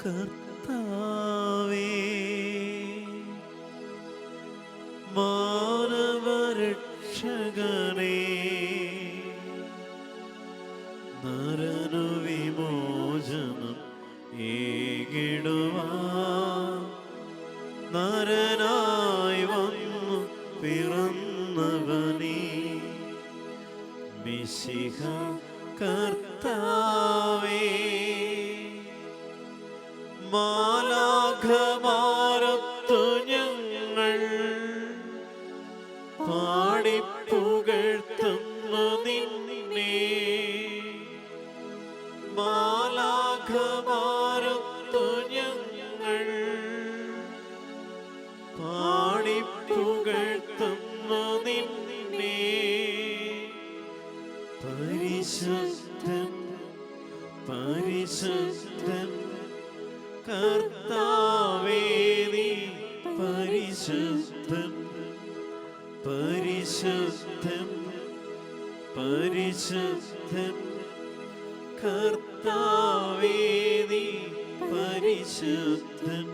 കർത്താവേ, മാനവരക്ഷകനേ, നരനു വിമോചനം ഏകിടുവാൻ നരനായി വന്നു പിറന്നവനേ, മിശിഹ കർത്താവേ, മാലാഖമാരൊത്തു ഞങ്ങൾ പാടിപ്പുകഴ്ത്തുന്നു നിന്നെ, മാലാഖമാരൊത്തു ഞങ്ങൾ പാടിപ്പുകഴ്ത്തുന്നു നിന്നെ, പരിശുദ്ധൻ പരിശുദ്ധൻ കർത്താവേ, നീ പരിശുദ്ധൻ പരിശുദ്ധൻ പരിശുദ്ധൻ കർത്താവേ, നീ പരിശുദ്ധൻ,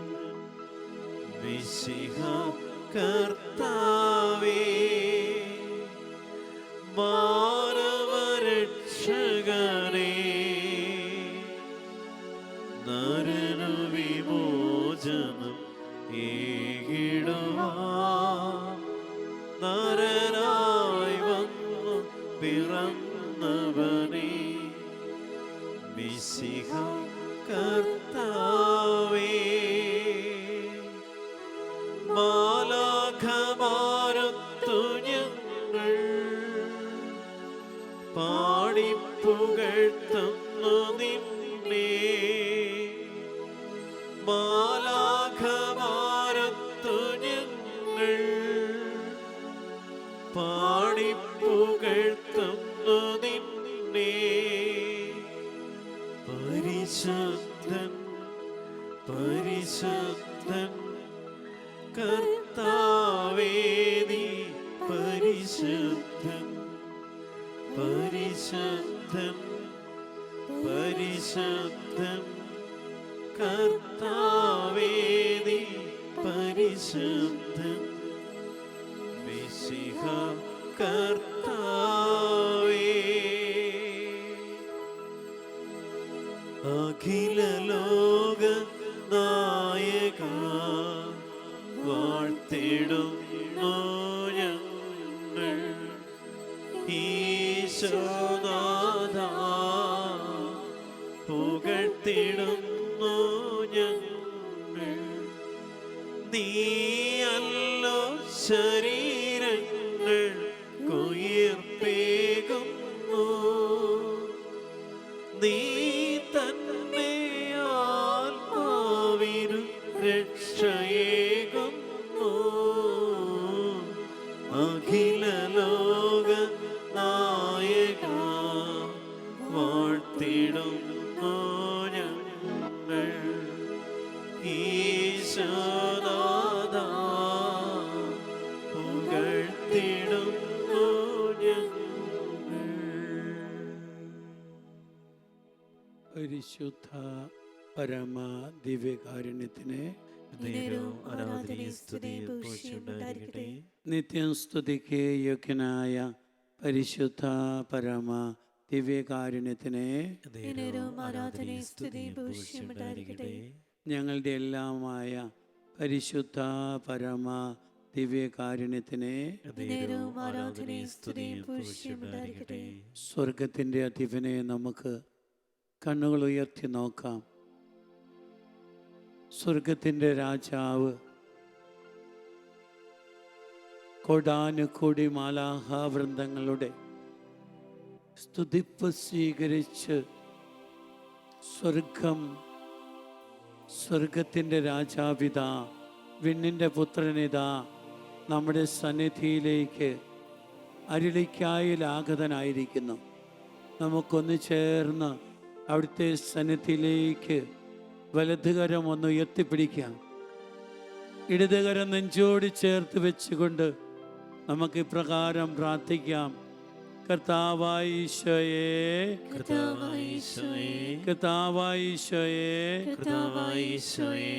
മിശിഹ കർത്താവേ, മാനവരക്ഷകനേ, നരനു വിമോചനം ഏകിടുവാൻ നരനായി വന്നു പിറന്നവനേ, മിശിഹ കർത്താവേ, മാലാഖമാരൊത്തു ഞങ്ങൾ പാടിപ്പുകഴ്ത്തുന്നു നിന്നെ, മാലാഖമാരൊത്തു ഞങ്ങൾ പാടിപ്പുകഴ്ത്തുന്നു നിന്നെ, പരിശുദ്ധൻ പരിശുദ്ധൻ കർത്താവേ, നീ പരിശുദ്ധൻ പരിശുദ്ധൻ പരിശുദ്ധൻ കർത്താവേ, നീ പരിശുദ്ധൻ, മിശിഹ കർത്താവേ, അഖില ലോക നായക വാഴ്ത്തിടുന്നു ഞങ്ങൾ, ഈശോനാഥ പുകഴ്ത്തിടുന്നു ഞങ്ങൾ, നീയല്ലോ ശരീരങ്ങൾ ഉയിർപ്പേകുന്നു, നീ തന്നെ ആത്മാവിനു രക്ഷയേകുന്നു, അഖില ലോക നായക വാഴ്ത്തിടുന്നു ഞങ്ങൾ, ഈശോനാഥ പുകഴ്ത്തിടുന്നു ഞങ്ങൾ. പരിശുദ്ധ പരമ ദിവ്യകാരുണ്യത്തിന് നിത്യം സ്തുതിക്ക് യോഗ്യനായ പരിശുദ്ധ പരമ ദിവ്യകാരുണ്യത്തിന് ഞങ്ങളുടെ എല്ലാമായ പരിശുദ്ധ പരമ ദിവ്യകാരുണ്യത്തിന് സ്വർഗത്തിന്റെ അധിപനെ നമുക്ക് കണ്ണുകൾ ഉയർത്തി നോക്കാം. സ്വർഗത്തിൻ്റെ രാജാവ് കോടാനുകോടി മാലാഹാവൃന്ദങ്ങളുടെ സ്തുതിപ്പ് സ്വീകരിച്ച് സ്വർഗത്തിൻ്റെ രാജാവിതാ, വിണ്ണിൻ്റെ പുത്രനിതാ നമ്മുടെ സന്നിധിയിലേക്ക് അരുളിക്കായി ആഗതനായിരിക്കുന്നു. നമുക്കൊന്ന് ചേർന്ന് അവിടുത്തെ സന്നിധിയിലേക്ക് വലതുകരം ഒന്ന് ഉയർത്തിപ്പിടിക്കാം. ഇടതുകരം നെഞ്ചോട് ചേർത്ത് വെച്ചുകൊണ്ട് നമുക്ക് ഇപ്രകാരം പ്രാർത്ഥിക്കാം. കർത്താവായ ഈശോയെ, കർത്താവായ ഈശോയെ, കർത്താവായ ഈശോയെ, കർത്താവായ ഈശോയെ,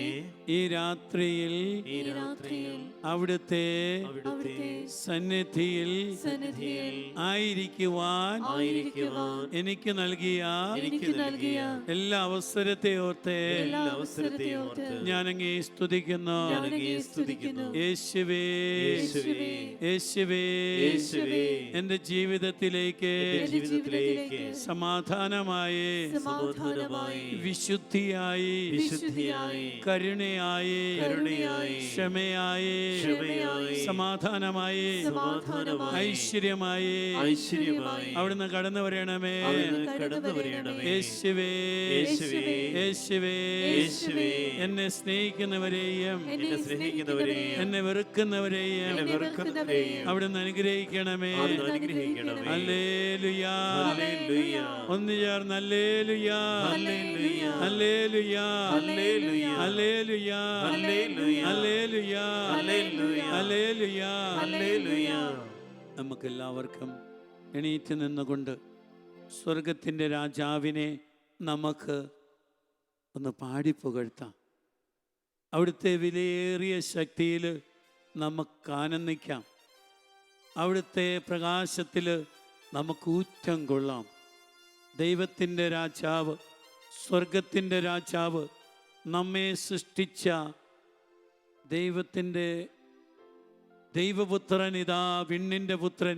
ഈ രാത്രിയിൽ ഈ രാത്രിയിൽ അവിടുത്തെ അവിടുത്തെ സന്നിധിയിൽ ആയിരിക്കുവാൻ എനിക്ക് നൽകിയ എല്ലാ അവസരത്തെ ഓർത്ത് ഞാൻ അങ്ങേ സ്തുതിക്കുന്നു. യേശുവേ, യേശുവേ, എന്റെ ജീവിതത്തിലേക്ക് സമാധാനമായി, വിശുദ്ധിയായി, കരുണയായി, ക്ഷമയായി, സമാധാനമായി, ഐശ്വര്യമായി അവിടുന്ന് കടന്നു വരണമേ. യേശുവേ, യേശുവേ, എന്നെ സ്നേഹിക്കുന്നവരെയും എന്നെ വെറുക്കുന്നവരെയും അവിടുന്ന് അനുഗ്രഹിക്കണമേ. ഹല്ലേലൂയ, ഒന്ന് ചേർന്ന് hallelujah, hallelujah, hallelujah, hallelujah, hallelujah. നമുക്കെല്ലാവർക്കും എണീറ്റ് നിന്നുകൊണ്ട് സ്വർഗത്തിൻ്റെ രാജാവിനെ നമുക്ക് ഒന്ന് പാടിപ്പുകഴ്ത്താം. അവിടുത്തെ വിലയേറിയ ശക്തിയിൽ നമുക്ക് ആനന്ദിക്കാം. അവിടുത്തെ പ്രകാശത്തിൽ നമുക്ക് ഊറ്റം കൊള്ളാം. ദൈവത്തിൻ്റെ രാജാവ്, സ്വർഗത്തിൻ്റെ രാജാവ്, നമ്മെ സൃഷ്ടിച്ച ദൈവപുത്രൻ ഇതാ വിണ്ണിൻ്റെ പുത്രൻ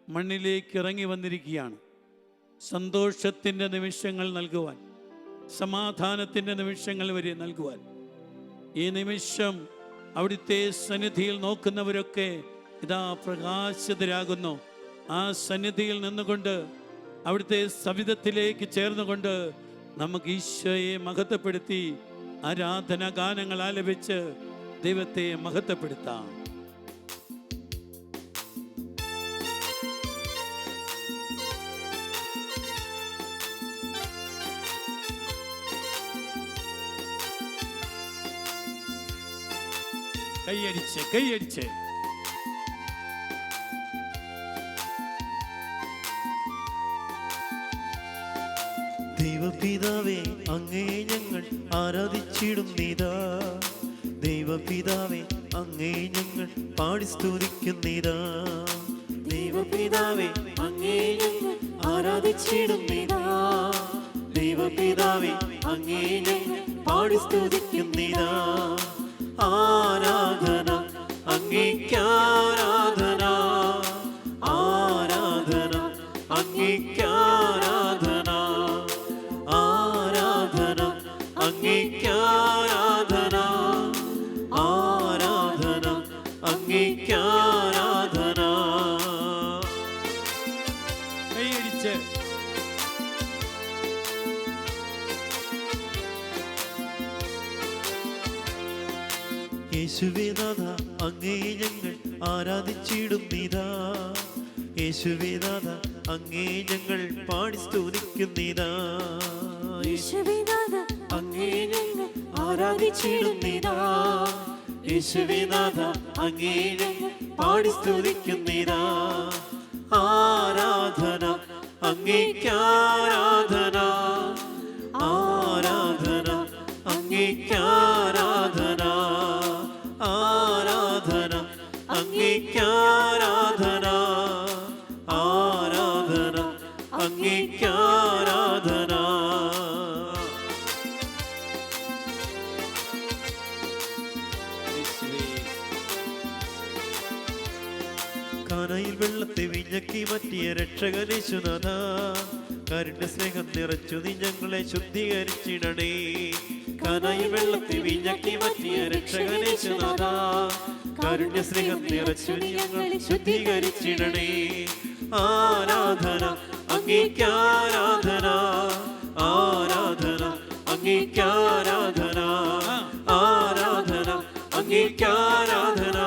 മണ്ണിലേക്ക് ഇറങ്ങി വന്നിരിക്കുകയാണ്. സന്തോഷത്തിൻ്റെ നിമിഷങ്ങൾ നൽകുവാൻ, സമാധാനത്തിൻ്റെ നിമിഷങ്ങൾ വരെ നൽകുവാൻ. ഈ നിമിഷം അവിടുത്തെ സന്നിധിയിൽ നോക്കുന്നവരൊക്കെ ഇതാ പ്രകാശിതരാകുന്നു. ആ സന്നിധിയിൽ നിന്നുകൊണ്ട് അവിടുത്തെ സവിധത്തിലേക്ക് ചേർന്നുകൊണ്ട് നമുക്ക് ഈശോയെ മഹത്വപ്പെടുത്തി ആരാധനാ ഗാനങ്ങൾ ആലപിച്ച് ദൈവത്തെ മഹത്വപ്പെടുത്താം. കൈയടിച്ച് കൈയടിച്ച് ദൈവപിതാവേ, അങ്ങേ ഞങ്ങൾ ആരാധിച്ചിടുന്നിതാ. ദൈവപിതാവേ, അങ്ങേ ഞങ്ങൾ പാടി സ്തുതിക്കുന്നിതാ. ദൈവപിതാവേ, അങ്ങേ ഞങ്ങൾ ആരാധിച്ചിടുന്നിതാ. ദൈവപിതാവേ, അങ്ങേ ഞങ്ങൾ പാടി സ്തുതിക്കുന്നിതാ. ആരാധന അങ്ങേക്കാരാധന, ആരാധന അങ്ങേക്കാരാധന, ആരാധന അങ്ങേക്കാരാധന, ആരാധന അങ്ങേക്കാരാധന. കൈയടിച്ച് യേശുവേ നാഥ, അങ്ങേ ഞങ്ങൾ ആരാധിച്ചിടുന്നിതാ. യേശുവേ നാഥ, അങ്ങേ ഞങ്ങൾ പാടി സ്തുതിക്കുന്നിതാ. യേശുവേ നാഥ, അങ്ങേ ഞങ്ങൾ ആരാധിച്ചിടുന്നിതാ. യേശുവേ നാഥ, അങ്ങേ ഞങ്ങൾ പാടി സ്തുതിക്കുന്നിതാ. ആരാധന അങ്ങേക്കാരാധന, ആരാധന അങ്ങേക്കാരാധന, ആരാധന അങ്ങേക്കാരാധന, ആരാധന അങ്ങേക്കാരാധന. കാനായിൽ വെള്ളത്തെ വിഞ്ഞക്കി മാറ്റിയ രക്ഷകനേശുനാഥ, കാരുണ്യ സ്നേഹം നിറച്ചു നീ ഞങ്ങളെ ശുദ്ധീകരിച്ചിടണേ. കാനായിൽ വെള്ളത്തെ വിഞ്ഞക്കി മാറ്റിയ രക്ഷകനേശുനാഥ, കാരുണ്യ സ്നേഹം നിറച്ചു നീ ഞങ്ങളെ ശുദ്ധീകരിച്ചിടണേ. ആരാധന അങ്ങേക്കാരാധന, ആരാധന അങ്ങേക്കാരാധന, ആരാധന അങ്ങേക്കാരാധന,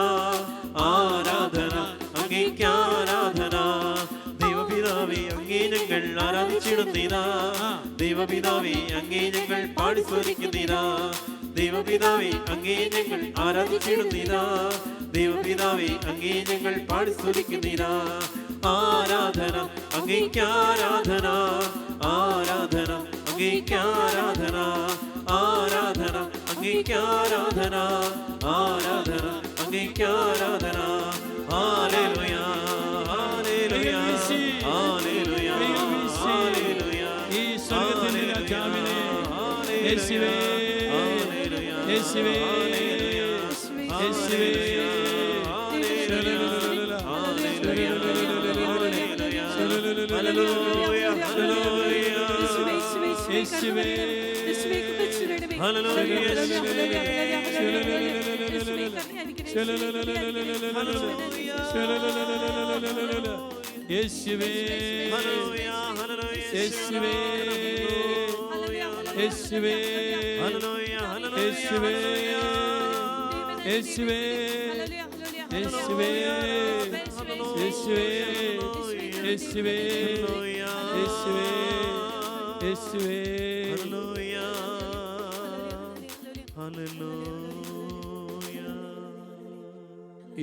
ആരാധന അങ്ങേക്കാരാധന. ദൈവപിതാവേ, അങ്ങേ ഞങ്ങൾ ആരാധിച്ചിടുന്നിതാ. ദൈവപിതാവേ, അങ്ങേ ഞങ്ങൾ പാടി സ്തുതിക്കുന്നിതാ. ദൈവപിതാവേ, അങ്ങേ ഞങ്ങൾ ആരാധിച്ചിടുന്നിതാ. ദൈവപിതാവേ, അങ്ങേ ഞങ്ങൾ പാടി സ്തുതിക്കുന്നിതാ. ആരാധന അങ്ങേക്ക് ആരാധന ആരാധന അങ്ങേക്ക് ആരാധന ആരാധന അങ്ങേക്ക് ആരാധന ആരാധന അങ്ങേക്ക് ആരാധന ഹല്ലേലൂയ ഹല്ലേലൂയ ഹല്ലേലൂയ ഹല്ലേലൂയ ഈ സ്വർഗ്ഗത്തിന്റെ രാജാവിനെ യേശുവേ യേശുവേ യേശുവേ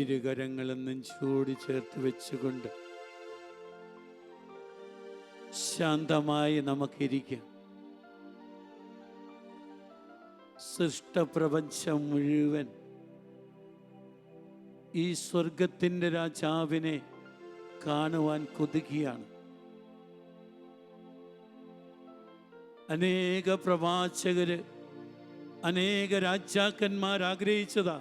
ഇരുകരങ്ങളും നെഞ്ചോടി ചേർത്ത് വെച്ചുകൊണ്ട് ശാന്തമായി നമുക്കിരിക്കാം. സൃഷ്ടപ്രപഞ്ചം മുഴുവൻ ഈ സ്വർഗത്തിൻ്റെ രാജാവിനെ കാണുവാൻ കൊതിക്കുകയാണ്. അനേക പ്രവാചകര്, അനേക രാജാക്കന്മാർ ആഗ്രഹിച്ചതാ.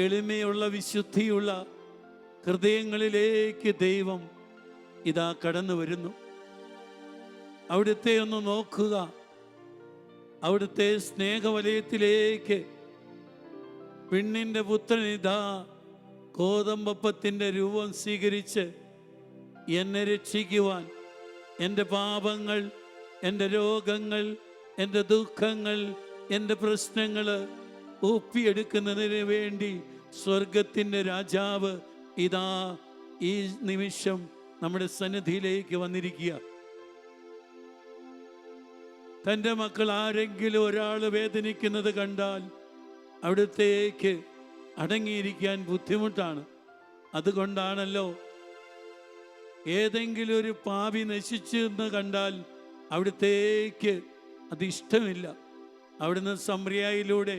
എളിമയുള്ള വിശുദ്ധിയുള്ള ഹൃദയങ്ങളിലേക്ക് ദൈവം ഇതാ കടന്നു വരുന്നു. അവിടുത്തെ ഒന്ന് നോക്കുക. അവിടുത്തെ സ്നേഹവലയത്തിലേക്ക് പെണ്ണിൻ്റെ പുത്രൻ ഇതാ ഗോതമ്പപ്പത്തിൻ്റെ രൂപം സ്വീകരിച്ച് എന്നെ രക്ഷിക്കുവാൻ, എൻ്റെ പാപങ്ങൾ, എൻ്റെ രോഗങ്ങൾ, എൻ്റെ ദുഃഖങ്ങൾ, എൻ്റെ പ്രശ്നങ്ങൾ ഒപ്പിയെടുക്കുന്നതിന് വേണ്ടി സ്വർഗത്തിൻ്റെ രാജാവ് ഇതാ ഈ നിമിഷം നമ്മുടെ സന്നിധിയിലേക്ക് വന്നിരിക്കുക. തൻ്റെ മക്കൾ ആരെങ്കിലും ഒരാൾ വേദനിക്കുന്നത് കണ്ടാൽ അവിടുത്തേക്ക് അടങ്ങിയിരിക്കാൻ ബുദ്ധിമുട്ടാണ്. അതുകൊണ്ടാണല്ലോ ഏതെങ്കിലും ഒരു പാപി നശിച്ചു എന്ന് കണ്ടാൽ അവിടുത്തേക്ക് അതിഷ്ടമില്ല. അവിടുന്ന് സമറിയയിലൂടെ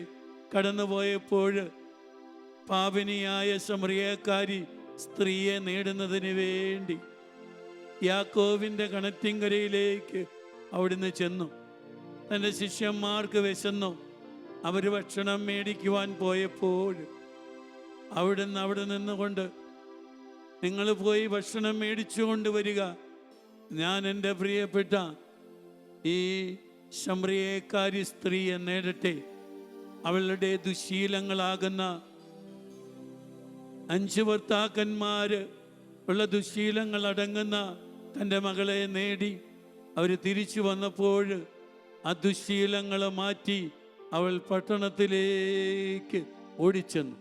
കടന്നുപോയപ്പോൾ പാപിനിയായ സമറിയക്കാരി സ്ത്രീയെ നേടുന്നതിന് വേണ്ടി യാക്കോവിൻ്റെ കണറ്റിൻകരയിലേക്ക് അവിടുന്ന് ചെന്നു. തൻ്റെ ശിഷ്യന്മാർക്ക് വിശന്നു. അവർ ഭക്ഷണം മേടിക്കുവാൻ പോയപ്പോൾ അവിടുന്ന് അവിടെ നിന്നുകൊണ്ട്, നിങ്ങൾ പോയി ഭക്ഷണം മേടിച്ചു കൊണ്ടുവരിക, ഞാൻ എൻ്റെ പ്രിയപ്പെട്ട ഈ ശമറിയക്കാരി സ്ത്രീയെ നേടട്ടെ. അവളുടെ ദുശീലങ്ങളാകുന്ന 5 ഭർത്താക്കന്മാര് ഉള്ള ദുശീലങ്ങൾ അടങ്ങുന്ന തൻ്റെ മകളെ നേടി അവർ തിരിച്ചു വന്നപ്പോൾ ആ ദുശീലങ്ങളെ മാറ്റി അവൾ പട്ടണത്തിലേക്ക് ഓടിച്ചെന്നു.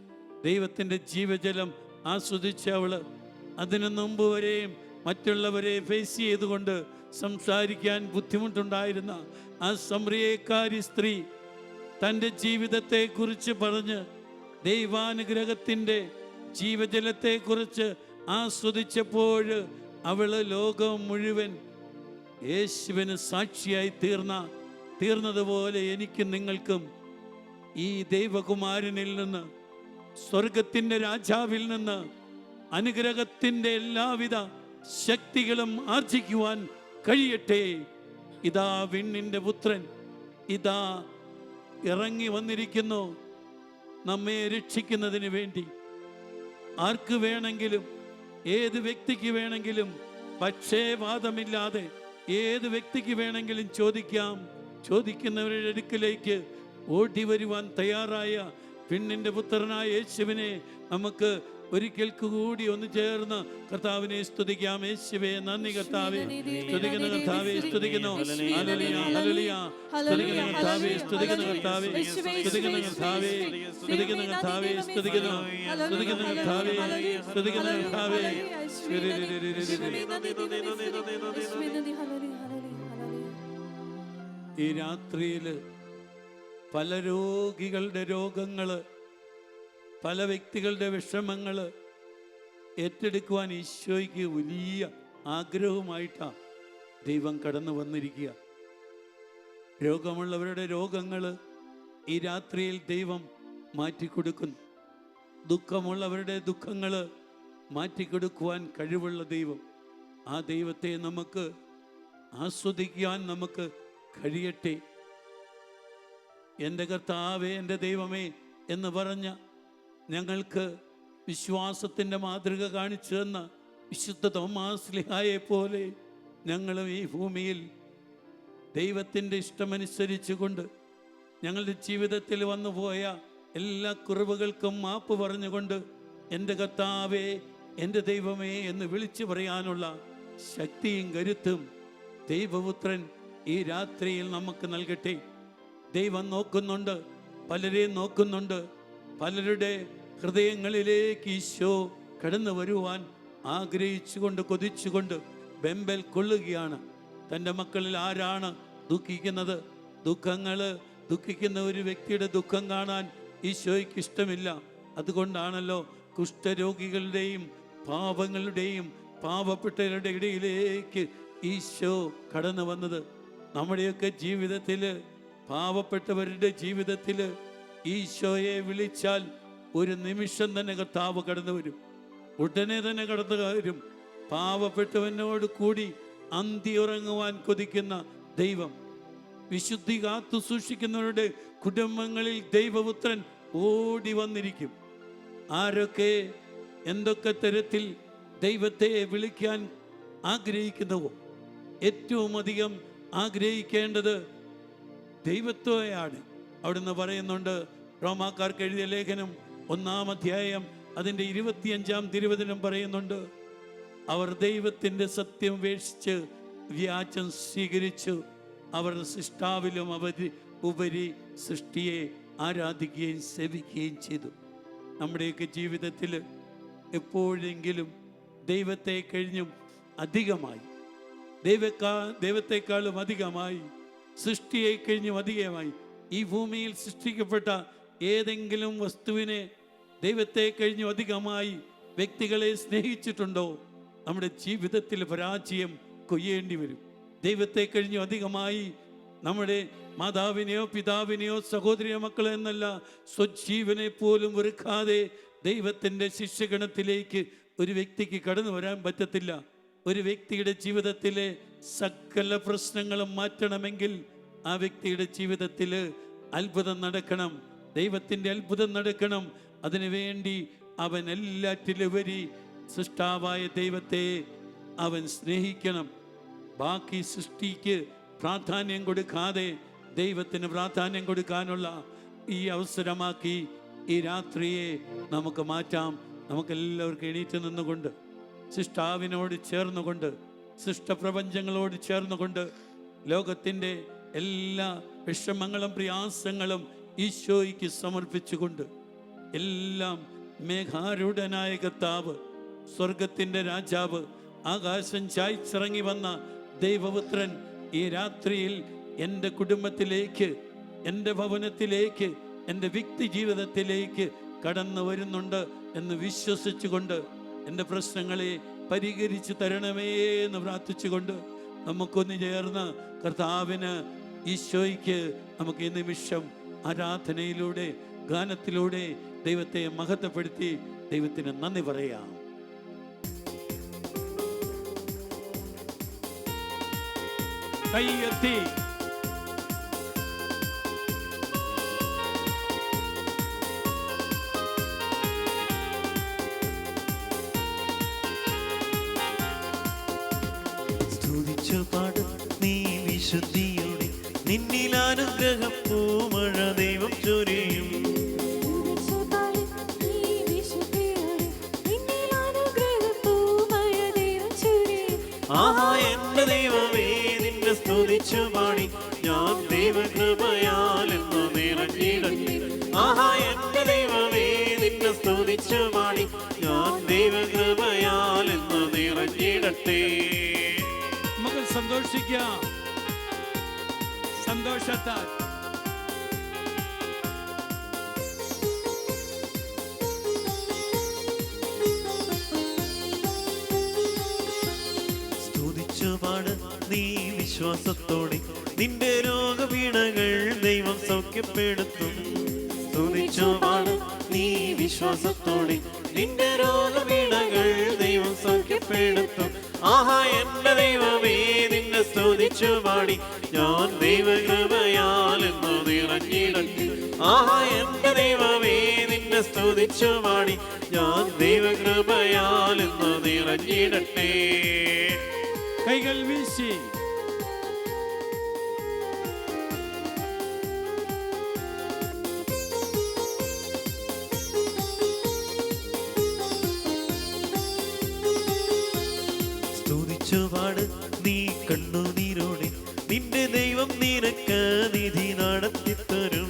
ദൈവത്തിൻ്റെ ജീവജലം ആസ്വദിച്ച അവൾ അതിനു മുമ്പ് വരെയും മറ്റുള്ളവരെ ഫേസ് ചെയ്തുകൊണ്ട് സംസാരിക്കാൻ ബുദ്ധിമുട്ടുണ്ടായിരുന്ന ആ സമറിയക്കാരി സ്ത്രീ തൻ്റെ ജീവിതത്തെക്കുറിച്ച് പറഞ്ഞ് ദൈവാനുഗ്രഹത്തിൻ്റെ ജീവജലത്തെക്കുറിച്ച് ആസ്വദിച്ചപ്പോൾ അവൾ ലോകം മുഴുവൻ യേശുവിന് സാക്ഷിയായി തീർന്നതുപോലെ എനിക്കും നിങ്ങൾക്കും ഈ ദൈവകുമാരനിൽ നിന്ന്, സ്വർഗത്തിൻ്റെ രാജാവിൽ നിന്ന് അനുഗ്രഹത്തിൻ്റെ എല്ലാവിധ ശക്തികളും ആർജിക്കുവാൻ കഴിയട്ടെ. ഇതാ വിണ്ണിൻ്റെ പുത്രൻ ഇതാ ഇറങ്ങി വന്നിരിക്കുന്നു നമ്മെ രക്ഷിക്കുന്നതിന് വേണ്ടി. ആർക്ക് വേണമെങ്കിലും, ഏത് വ്യക്തിക്ക് വേണമെങ്കിലും പക്ഷേവാദമില്ലാതെ ഏത് വ്യക്തിക്ക് വേണമെങ്കിലും ചോദിക്കാം. ചോദിക്കുന്നവരുടെ അടുക്കിലേക്ക് ഓടി വരുവാൻ തയ്യാറായ പെണ്ണിൻ്റെ പുത്രനായ യേശുവിനെ നമുക്ക് ഒരിക്കൽ കൂടി ഒന്ന് ചേർന്ന് കർത്താവിനെ സ്തുതിക്കാം. യേശുവേ നന്ദി കർത്താവേ, സ്തുതിക്കുന്ന കർത്താവേ, സ്തുതിക്കുന്നു. ഹല്ലേലൂയ ഹല്ലേലൂയ, സ്തുതിക്കുന്ന കർത്താവേ, സ്തുതിക്കുന്ന കർത്താവേ, സ്തുതിക്കുന്ന കർത്താവേ, സ്തുതിക്കുന്ന കർത്താവേ, സ്തുതിക്കുന്നു. സ്തുതിക്കുന്ന കർത്താവേ, സ്തുതിക്കുന്ന കർത്താവേ. ഈ രാത്രിയിൽ പല രോഗികളുടെ രോഗങ്ങള്, പല വ്യക്തികളുടെ വിഷമങ്ങള്, ഏറ്റെടുക്കുവാൻ ഈശോയ്ക്ക് വലിയ ആഗ്രഹവുമായിട്ടാണ് ദൈവം കടന്നു വന്നിരിക്കുക. രോഗമുള്ളവരുടെ രോഗങ്ങൾ ഈ രാത്രിയിൽ ദൈവം മാറ്റിക്കൊടുക്കുന്നു. ദുഃഖമുള്ളവരുടെ ദുഃഖങ്ങൾ മാറ്റിക്കൊടുക്കുവാൻ കഴിവുള്ള ദൈവം. ആ ദൈവത്തെ നമുക്ക് ആസ്വദിക്കാൻ നമുക്ക് കഴിയട്ടെ. എൻ്റെ കർത്താവേ, എൻ്റെ ദൈവമേ എന്ന് പറഞ്ഞ ഞങ്ങൾക്ക് വിശ്വാസത്തിൻ്റെ മാതൃക കാണിച്ചു തന്ന വിശുദ്ധ തോമാശ്ലീഹായെ പോലെ ഞങ്ങളും ഈ ഭൂമിയിൽ ദൈവത്തിൻ്റെ ഇഷ്ടമനുസരിച്ച് കൊണ്ട് ഞങ്ങളുടെ ജീവിതത്തിൽ വന്നുപോയ എല്ലാ കുറവുകൾക്കും മാപ്പ് പറഞ്ഞുകൊണ്ട് എൻ്റെ കർത്താവേ, എൻ്റെ ദൈവമേ എന്ന് വിളിച്ചു പറയാനുള്ള ശക്തിയും കരുത്തും ദൈവപുത്രൻ ഈ രാത്രിയിൽ നമുക്ക് നൽകട്ടെ. ദൈവം നോക്കുന്നുണ്ട്, പലരെയും നോക്കുന്നുണ്ട്. പലരുടെ ഹൃദയങ്ങളിലേക്ക് ഈശോ കടന്നു വരുവാൻ ആഗ്രഹിച്ചുകൊണ്ട് കൊതിച്ചുകൊണ്ട് വെമ്പൽ കൊള്ളുകയാണ്. തൻ്റെ മക്കളിൽ ആരാണ് ദുഃഖിക്കുന്നത്? ദുഃഖിക്കുന്ന ഒരു വ്യക്തിയുടെ ദുഃഖം കാണാൻ ഈശോയ്ക്ക് ഇഷ്ടമില്ല. അതുകൊണ്ടാണല്ലോ കുഷ്ഠരോഗികളുടെയും പാപങ്ങളുടെയും പാവപ്പെട്ടവരുടെ ഇടയിലേക്ക് ഈശോ കടന്നു വന്നത്. നമ്മുടെയൊക്കെ ജീവിതത്തിൽ, പാവപ്പെട്ടവരുടെ ജീവിതത്തിൽ ഈശോയെ വിളിച്ചാൽ ഒരു നിമിഷം തന്നെ കർത്താവ് കടന്നു വരും. ഉടനെ തന്നെ കടന്നു വരും. പാവപ്പെട്ടവനോട് കൂടി അന്തി ഉറങ്ങുവാൻ കൊതിക്കുന്ന ദൈവം, വിശുദ്ധി കാത്തു സൂക്ഷിക്കുന്നവരുടെ കുടുംബങ്ങളിൽ ദൈവപുത്രൻ ഓടി വന്നിരിക്കും. ആരൊക്കെ എന്തൊക്കെ തരത്തിൽ ദൈവത്തെ വിളിക്കാൻ ആഗ്രഹിക്കുന്നുവോ, ഏറ്റവും അധികം ആഗ്രഹിക്കേണ്ടത് ദൈവത്തെയാണ്. അവിടുന്ന് പറയുന്നുണ്ട്, റോമാക്കാർക്ക് എഴുതിയ ലേഖനം 1-ാം അധ്യായം അതിൻ്റെ 25-ാം തിരുവചനം പറയുന്നുണ്ട്, അവർ ദൈവത്തിൻ്റെ സത്യം ഉപേക്ഷിച്ച് വ്യാജം സ്വീകരിച്ചു. അവർ സൃഷ്ടാവിലും ഉപരി സൃഷ്ടിയെ ആരാധിക്കുകയും സേവിക്കുകയും ചെയ്തു. നമ്മുടെയൊക്കെ ജീവിതത്തിൽ എപ്പോഴെങ്കിലും ദൈവത്തെ കഴിഞ്ഞും അധികമായി, ദൈവത്തെക്കാളും അധികമായി, സൃഷ്ടിയെ കഴിഞ്ഞും അധികമായി ഈ ഭൂമിയിൽ സൃഷ്ടിക്കപ്പെട്ട ഏതെങ്കിലും വസ്തുവിനെ ദൈവത്തെ കഴിഞ്ഞും അധികമായി വ്യക്തികളെ സ്നേഹിച്ചിട്ടുണ്ടോ? നമ്മുടെ ജീവിതത്തിൽ പരാജയം കൊയ്യേണ്ടി വരും. ദൈവത്തെ കഴിഞ്ഞും അധികമായി നമ്മുടെ മാതാവിനെയോ പിതാവിനെയോ സഹോദരിയോ മക്കളെ എന്നല്ല, സ്വജീവനെ പോലും വെറുക്കാതെ ദൈവത്തിൻ്റെ ശിഷ്യഗണത്തിലേക്ക് ഒരു വ്യക്തിക്ക് കടന്നു വരാൻ പറ്റത്തില്ല. ഒരു വ്യക്തിയുടെ ജീവിതത്തിലെ സകല പ്രശ്നങ്ങളും മാറ്റണമെങ്കിൽ ആ വ്യക്തിയുടെ ജീവിതത്തിൽ അത്ഭുതം നടക്കണം, ദൈവത്തിൻ്റെ അത്ഭുതം നടക്കണം. അതിനുവേണ്ടി അവൻ എല്ലാറ്റിലുപരി സൃഷ്ടാവായ ദൈവത്തെ അവൻ സ്നേഹിക്കണം. ബാക്കി സൃഷ്ടിക്ക് പ്രാധാന്യം കൊടുക്കാതെ ദൈവത്തിന് പ്രാധാന്യം കൊടുക്കാനുള്ള ഈ അവസരമാക്കി ഈ രാത്രിയെ നമുക്ക് മാറ്റാം. നമുക്കെല്ലാവർക്കും എണീറ്റ് നിന്നുകൊണ്ട്, സൃഷ്ടാവിനോട് ചേർന്നുകൊണ്ട്, സൃഷ്ടപ്രപഞ്ചങ്ങളോട് ചേർന്നുകൊണ്ട്, ലോകത്തിൻ്റെ എല്ലാ വിഷമങ്ങളും പ്രയാസങ്ങളും ഈശോയ്ക്ക് സമർപ്പിച്ചുകൊണ്ട്, എല്ലാം മേഘാരൂഢനായ കർത്താവ്, സ്വർഗത്തിൻ്റെ രാജാവ്, ആകാശം ചായ്ച്ചിറങ്ങി വന്ന ദൈവപുത്രൻ ഈ രാത്രിയിൽ എൻ്റെ കുടുംബത്തിലേക്ക്, എൻ്റെ ഭവനത്തിലേക്ക്, എൻ്റെ വ്യക്തി ജീവിതത്തിലേക്ക് കടന്നു വരുന്നുണ്ട് എന്ന് വിശ്വസിച്ചുകൊണ്ട്, എൻ്റെ പ്രശ്നങ്ങളെ പരിഹരിച്ചു തരണമേ എന്ന് പ്രാർത്ഥിച്ചുകൊണ്ട് നമുക്കൊന്ന് ചേർന്ന് കർത്താവിന്, ഈശോയ്ക്ക് നമുക്ക് ഈ നിമിഷം ആരാധനയിലൂടെ, ഗാനത്തിലൂടെ ദൈവത്തെ മഹത്വപ്പെടുത്തി ദൈവത്തിന് നന്ദി പറയാം. കൈയെത്തി സ്തുതിച്ചു പാടും നീ വിശുദ്ധിയോടെ, നിന്നിൽ അനുഗ്രഹപ്പൂമഴ ദൈവം ചൊരിയും. ആഹാ എന്റെ ദൈവമേ, നിന്നെ സ്തുതിച്ചു പാടി ഞാൻ ദൈവകൃപയാൽ എന്ന് നിറഞ്ഞിടട്ടെ. ആഹാ എന്റെ ദൈവമേ, നിന്നെ സ്തുതിച്ചു പാടി ഞാൻ ദൈവകൃപയാൽ എന്ന് നിറഞ്ഞിടട്ടെ. നമുക്ക് സന്തോഷിക്കാം, സന്തോഷത്താൽ. വിശ്വാസത്തോടെ നിന്റെ രോഗവീണകൾ ദൈവം സൗഖ്യപ്പെടുത്തും. സ്തുതിച്ചു പാട് നീ വിശ്വാസത്തോടെ നിന്റെ രോഗവീണകൾ ദൈവം സൗഖ്യപ്പെടുത്തും. ആഹാ എന്റെ ദൈവമേ നിന്നെ സ്തുതിച്ചു പാടി ഞാൻ ദൈവകൃപയാൽ എന്ന് നിറഞ്ഞിടട്ടെ. ആഹാ എന്റെ ദൈവമേ നിന്നെ സ്തുതിച്ചു പാടി ഞാൻ ദൈവകൃപയാൽ എന്ന് നിറഞ്ഞിടട്ടെ. കൈകൾ വീശി സ്തുതിച്ചുപാട് നീ കണ്ണുനീരോടെ നിന്റെ ദൈവം നിനക്ക് നിധി നടത്തിത്തരും.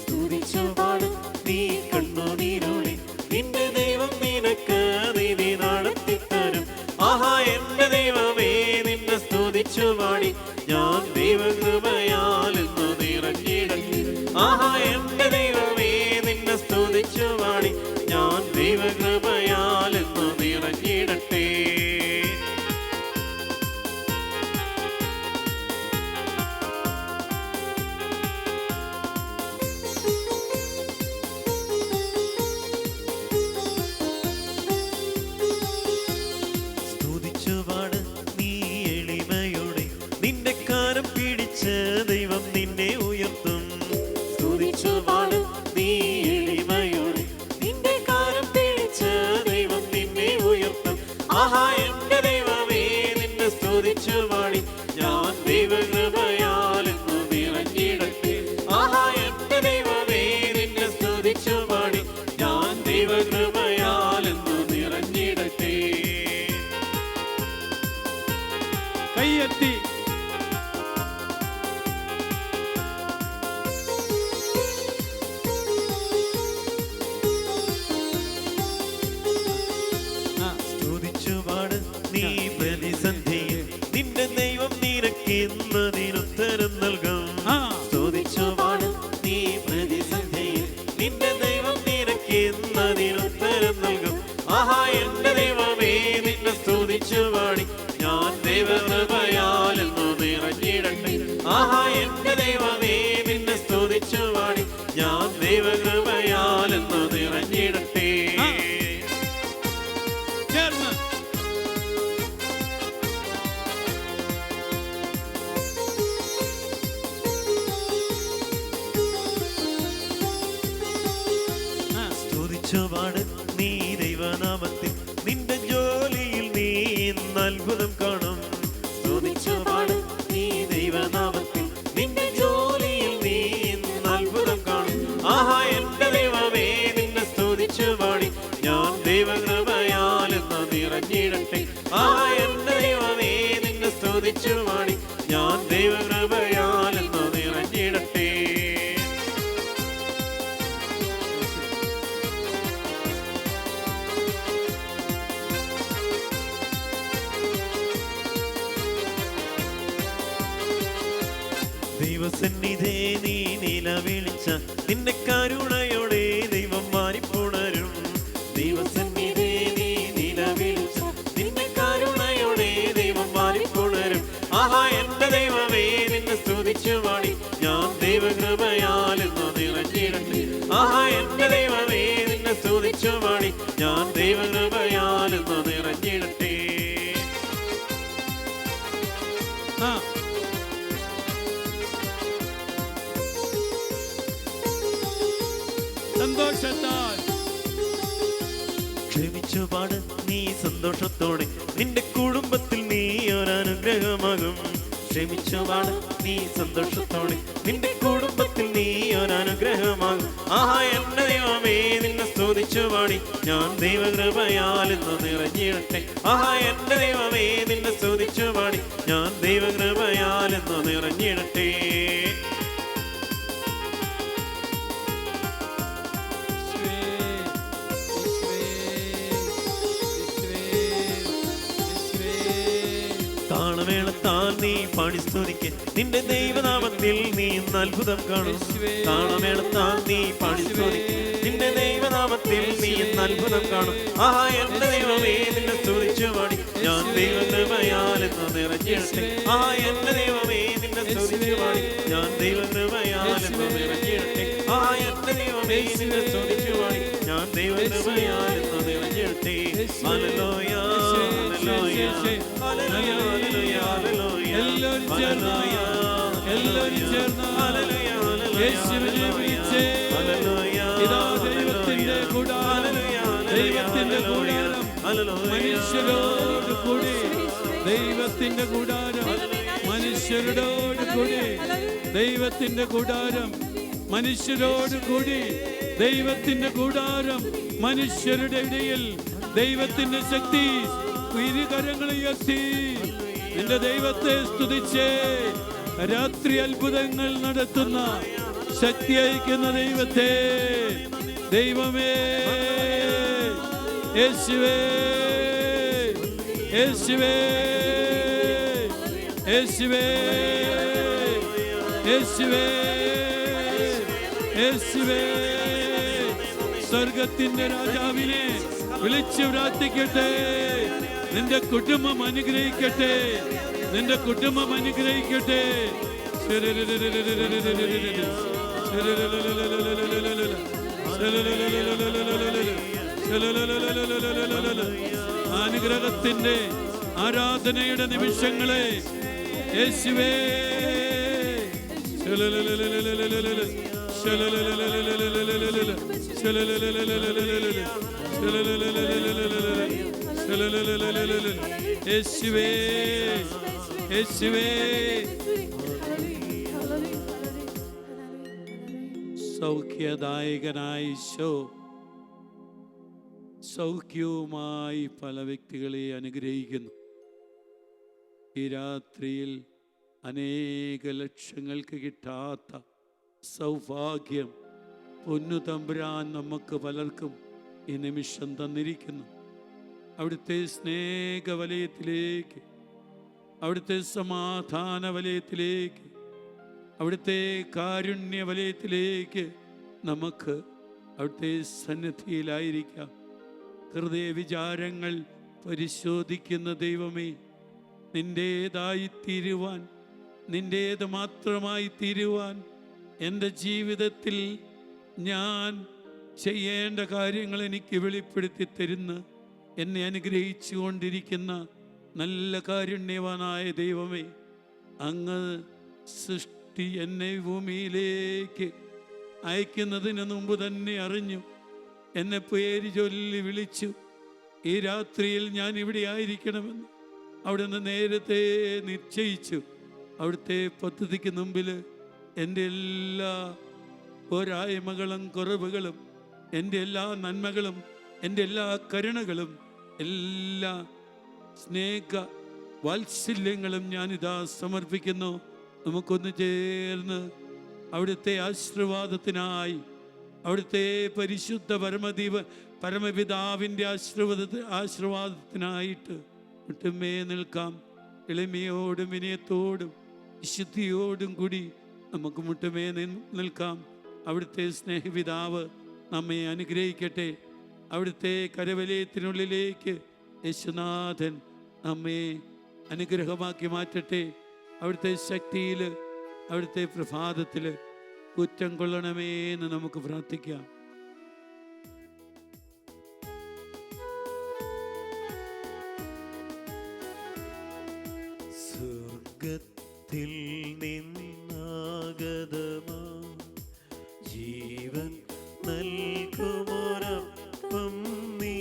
സ്തുതിച്ചുപാട് നീ കണ്ണുനീരോടെ നിന്റെ ദൈവം നിനക്ക് നിധി നടത്തിത്തരും. ആഹാ എന്റെ ദൈവമേ നിന്നെ സ്തുതിച്ചുപാടി ഞാൻ ദൈവകൃപയാൽ എന്ന് നിറഞ്ഞിടട്ടെ. ആഹാ എന്റെ ദൈവമേ നിന്നെ സ്തുതിച്ചുപാടി ഞാൻ ദൈവകൃപയാൽ എന്ന് നിറഞ്ഞിടട്ടെ. സ്തുതിച്ചുപാട് നീ എളിമയോടെ നിന്റെ കാരം പിടിച്ച് ദൈവം നിന്നെ ഉയർത്തും. സ്തുതിച്ചുപാട് നീ എളിമയോടെ നിന്റെ കാരം പിടിച്ച് ദൈവം നിന്നെ ഉയർത്തും. ആഹാ എന്റെ ദൈവമേ നിന്നെ സ്തുതിച്ചുപാടി ഞാൻ ദൈവകൃപയാൽ എന്ന് നിറഞ്ഞിടട്ടെ. ആഹാ എന്റെ ദൈവമേ നിന്നെ സ്തുതിച്ചുപാടി ഞാൻ ദൈവകൃപയാൽ എന്ന് നിറഞ്ഞിടട്ടെ. കൈയെത്തി സ്തുതിച്ചുപാട് നീ പ്രതിസന്ധിയിൽ നിന്റെ ദൈവം നിനക്കിന്നതിനുത്തരം നൽകും. സ്തുതിച്ചുപാട് നീ പ്രതിസന്ധിയിൽ നിന്റെ ദൈവം നിനക്കിന്നതിനുത്തരം നൽകും. ആഹാ എന്റെ ദൈവമേ നിന്നെ സ്തുതിച്ചുപാടി ഞാൻ ദൈവകൃപയാൽ എന്ന് നിറഞ്ഞിടട്ടെ. ആഹാ എന്റെ ദൈവമേ നിന്നെ സ്തുതിച്ചുപാടി ഞാൻ ദൈവകൃപയാൽ എന്ന് നിറഞ്ഞിടട്ടെ. ചേർന്ന് സ്തുതിച്ചുപാട് നീ ദൈവനാമത്തിൽ നിന്റെ ജോലിയിൽ നീ ഇന്ന് അത്ഭുതം കാണും. സ്തുതിച്ചുപാട് നീ ദൈവനാമത്തിൽ നിന്റെ ജോലിയിൽ നീ ഇന്ന് അത്ഭുതം കാണും. ആഹാ എന്റെ ദൈവമേ നിന്നെ സ്തുതിച്ചുപാടി ഞാൻ ദൈവകൃപയാൽ എന്ന് നിറഞ്ഞിടട്ടെ. ആഹാ എന്റെ ദൈവമേ നിന്നെ സ്തുതിച്ചുപാടി ഞാൻ ദൈവകൃപയാൽ എന്ന് നിറഞ്ഞിടട്ടെ. ദൈവസന്നിധേ നീ നിലവിളിച്ച നിന്നെ കരുണയോടെ ദൈവം മാറിപ്പുണരും. ദൈവസന്നിധേ നീ നിലവിളിച്ച നിന്നെ കരുണയോടെ ദൈവം മാറിപ്പുണരും. ആഹാ എന്റെ ദൈവമേ നിന്നെ സ്തുതിച്ചുപാടി ഞാൻ ദൈവകൃപയാൽ എന്ന് നിറഞ്ഞിടട്ടെ. ആഹാ എന്റെ ദൈവമേ നിന്നെ സ്തുതിച്ചുപാടി ഞാൻ ദൈവകൃപയാൽ എന്ന് നിറഞ്ഞിടട്ടെ. സന്തോഷത്താൽ ക്ഷമിച്ചുപാട് നീ സന്തോഷത്തോടെ നിന്റെ കുടുംബത്തിൽ നീ ഒരനുഗ്രഹമാകും. ക്ഷമിച്ചുപാട് നീ സന്തോഷത്തോടെ നിന്റെ കുടുംബത്തിൽ നീ ഒരനുഗ്രഹമാകും. ആഹാ എന്റെ ദൈവമേ നിന്നെ സ്തുതിച്ചുപാടി ഞാൻ ദൈവകൃപയാൽ എന്ന് നിറഞ്ഞിടട്ടെ. ആഹാ എന്റെ ദൈവമേ നിന്നെ സ്തുതിച്ചുപാടി ഞാൻ ദൈവകൃപയാൽ എന്ന് നിറഞ്ഞിടട്ടെ. താളമേളത്താൽ നീ പാടി സ്തുതിക്ക് നിന്റെ ദൈവനാമത്തിൽ നീ ഇന്ന് അത്ഭുതം കാണും. താളമേളത്താൽ നീ പാടി സ്തുതിക്ക് നിന്റെ ദൈവനാമത്തിൽ നീ ഇന്ന് അത്ഭുതം കാണും. ആഹാ എന്റെ ദൈവമേ നിന്നെ സ്തുതിച്ചുപാടി ഞാൻ ദൈവകൃപയാൽ എന്ന് നിറഞ്ഞു നിറഞ്ഞിടട്ടെ. ആ എന്റെ ദൈവമേ നിന്നെ സ്തുതിച്ചു പാടി ഞാൻ ദൈവകൃപയാലും നിറഞ്ഞിടട്ടെ. ആ എന്റെ ദൈവമേ നിന്നെ സ്തുതിച്ചു പാടി ഞാൻ ദൈവകൃപയാലും നിറഞ്ഞിടട്ടെ. ഹല്ലേലൂയ ഹല്ലേലൂയ ഹല്ലേലൂയ ഹല്ലേലൂയ എല്ലാവരും ചേർന്ന് യേശുവിനെ വിളിച്ചേ. ഇതാ ദൈവത്തിന്റെ കൂടാരം, ദൈവത്തിന്റെ കൂടാരം മനുഷ്യരോട് കൂടി, ദൈവത്തിന്റെ കൂടാരം മനുഷ്യരോട് കൂടി, ദൈവത്തിന്റെ കൂടാരം മനുഷ്യരോട് കൂടി, ദൈവത്തിന്റെ കൂടാരം മനുഷ്യരുടെ ഇടയിൽ, ദൈവത്തിന്റെ ശക്തി. ഇരുകരങ്ങളെ ഉയർത്തി നിന്റെ ദൈവത്തെ സ്തുതിച്ചേ. രാത്രി അത്ഭുതങ്ങൾ നടത്തുന്ന ശക്തി അയക്കുന്ന ദൈവത്തെ, ദൈവമേ യേശുവേ യേശുവേ യേശുവേ യേശുവേ യേശുവേ. സ്വർഗത്തിന്റെ രാജാവിനെ വിളിച്ചു പ്രാർത്ഥിക്കട്ടെ. നിന്റെ കുടുംബം അനുഗ്രഹിക്കട്ടെ, നിന്റെ കുടുംബം അനുഗ്രഹിക്കട്ടെ. അനുഗ്രഹത്തിന്റെ ആരാധനയുടെ നിമിഷങ്ങളെ യേശുവേ. യേശുവേ യേശുവേ. സൗഖ്യദായകനായ ഈശോ സൗഖ്യവുമായി പല വ്യക്തികളെ അനുഗ്രഹിക്കുന്നു. ഈ രാത്രിയിൽ അനേക ലക്ഷങ്ങൾക്ക് കിട്ടാത്ത സൗഭാഗ്യം പൊന്നു തമ്പുരാൻ നമുക്ക് പലർക്കും ഈ നിമിഷം തന്നിരിക്കുന്നു. അവിടുത്തെ സ്നേഹവലയത്തിലേക്ക്, അവിടുത്തെ സമാധാന വലയത്തിലേക്ക്, അവിടുത്തെ കാരുണ്യ വലയത്തിലേക്ക് നമുക്ക് അവിടുത്തെ സന്നിധിയിലായിരിക്കാം. ഹൃദയ വിചാരങ്ങൾ പരിശോധിക്കുന്ന ദൈവമേ, നിൻ്റേതായി തീരുവാൻ, നിൻ്റേത് മാത്രമായി തീരുവാൻ എൻ്റെ ജീവിതത്തിൽ ഞാൻ ചെയ്യേണ്ട കാര്യങ്ങൾ എനിക്ക് വെളിപ്പെടുത്തി തരുന്ന, എന്നെ അനുഗ്രഹിച്ചു കൊണ്ടിരിക്കുന്ന നല്ല കാരുണ്യവാനായ ദൈവമേ, അങ്ങ് സൃഷ്ടി എന്നെ ഭൂമിയിലേക്ക് അയക്കുന്നതിന് മുമ്പ് തന്നെ അറിഞ്ഞു, എന്നെ പേര് ചൊല്ലി വിളിച്ചു. ഈ രാത്രിയിൽ ഞാൻ ഇവിടെ ആയിരിക്കണമെന്ന് അവിടുന്ന് നേരത്തെ നിശ്ചയിച്ചു. അവിടുത്തെ പദ്ധതിക്ക് മുമ്പിൽ എൻ്റെ എല്ലാ പോരായ്മകളും കുറവുകളും, എൻ്റെ എല്ലാ നന്മകളും, എൻ്റെ എല്ലാ കരുണകളും, എല്ലാ സ്നേഹ വാത്സല്യങ്ങളും ഞാനിതാ സമർപ്പിക്കുന്നു. നമുക്കൊന്ന് ചേർന്ന് അവിടുത്തെ ആശീർവാദത്തിനായി, അവിടുത്തെ പരിശുദ്ധ പരമപിതാവിൻ്റെ ആശീർവാദത്തിനായിട്ട് മുട്ടുമേ നിൽക്കാം. എളിമയോടും വിനയത്തോടും വിശുദ്ധിയോടും കൂടി നമുക്ക് മുട്ടുമേ നിൽക്കാം. അവിടുത്തെ സ്നേഹപിതാവ് നമ്മെ അനുഗ്രഹിക്കട്ടെ. അവിടുത്തെ കരവലയത്തിനുള്ളിലേക്ക് യേശുനാഥൻ നമ്മെ അനുഗ്രഹമാക്കി മാറ്റട്ടെ. അവിടുത്തെ ശക്തിയിൽ, അവിടുത്തെ പ്രഭാതത്തിൽ കുറ്റം കൊള്ളണമേ എന്ന് നമുക്ക് പ്രാർത്ഥിക്കാം. സ്വർഗത്തിൽ നിന്നാഗതമാ ജീവൻ നൽകുമൊരപ്പം നീ,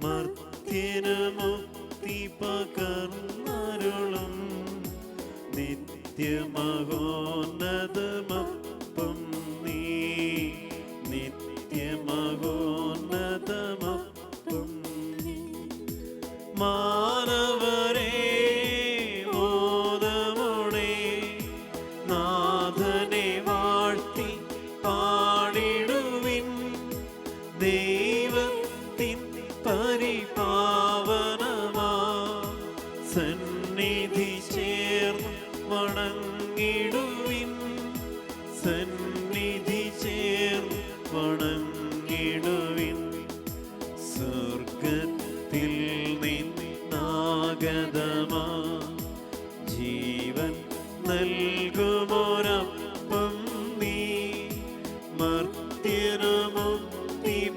മർത്യന് മുക്തി പകർന്നരുളും നിത്യമഹോന്നതമപ്പം നീ, നിത്യമഹോന്നതമപ്പം നീ. മാനവരേ മോദമോടെ നാഥനെ വാഴ്ത്തി പാടിടുവിൻ, ദൈവത്തിൻ പരിപാവനമാ സന്നിധി ചേർന്ന് വണങ്ങിടുവിൻ, സന്നിധി ചേർന്ന് വണങ്ങിടുവിൻ. സ്വർഗത്തിൽ നിന്നാഗതമാ ജീവൻ നൽകുമോരപ്പം നീ മർത്യനുമുക്തി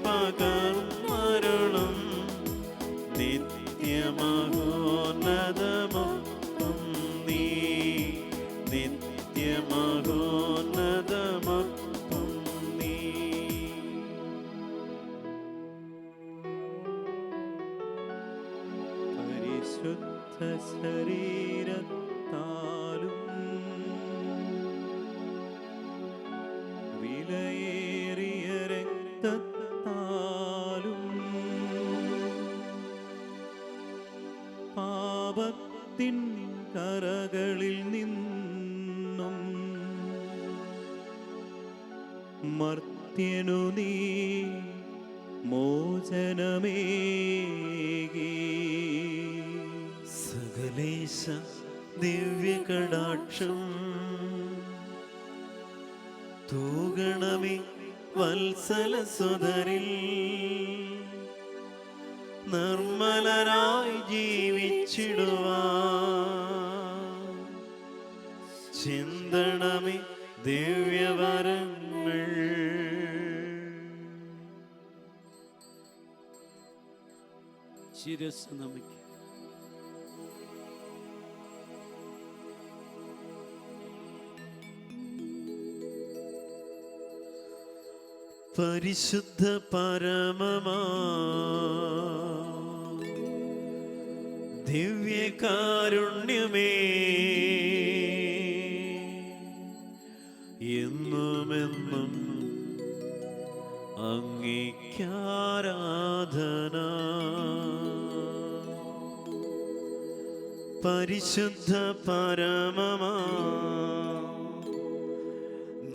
പകർന്നരുളും നിത്യമഹോന്നതമൊപ്പം നീ നിത്യമഹോന്നതമൊപ്പം നീ. പരിശുദ്ധ ശരീരത്താലും വിലയേറിയ രക്തത്താലും പാപത്തിൻ കറകളിൽ നിന്നും മർത്യനു നീ മോചനമേകി. സകലേശ ദിവ്യകടാക്ഷം തൂകണമേ വത്സല സുതരിൽ നിർമ്മലരായി ജീവിച്ചിടുവാൻ ചിന്തണമേ ദിവ്യവരങ്ങൾ. ശിരസ് നമിക്കുക. പരിശുദ്ധ പരമമാ ദിവ്യകാരുണ്യമേ എന്നുമെന്നും അങ്ങേക്കാരാധന. പരിശുദ്ധ പരമമാ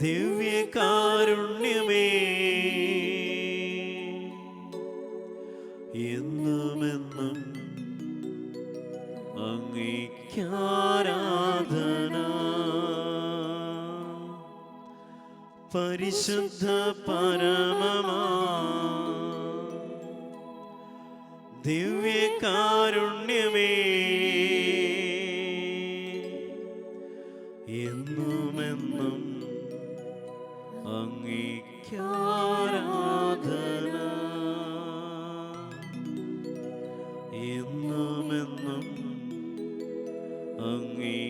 ദിവ്യകാരുണ്യമേ എന്നുമെന്നും അങ്ങേക്കാരാധന. പരിശുദ്ധ പരമമാ ദിവ്യകാരുണ്യമേ എന്നുമെന്നും അങ്ങേക്കാരാധന. എന്നുമെന്നും അങ്ങേക്കാരാധന.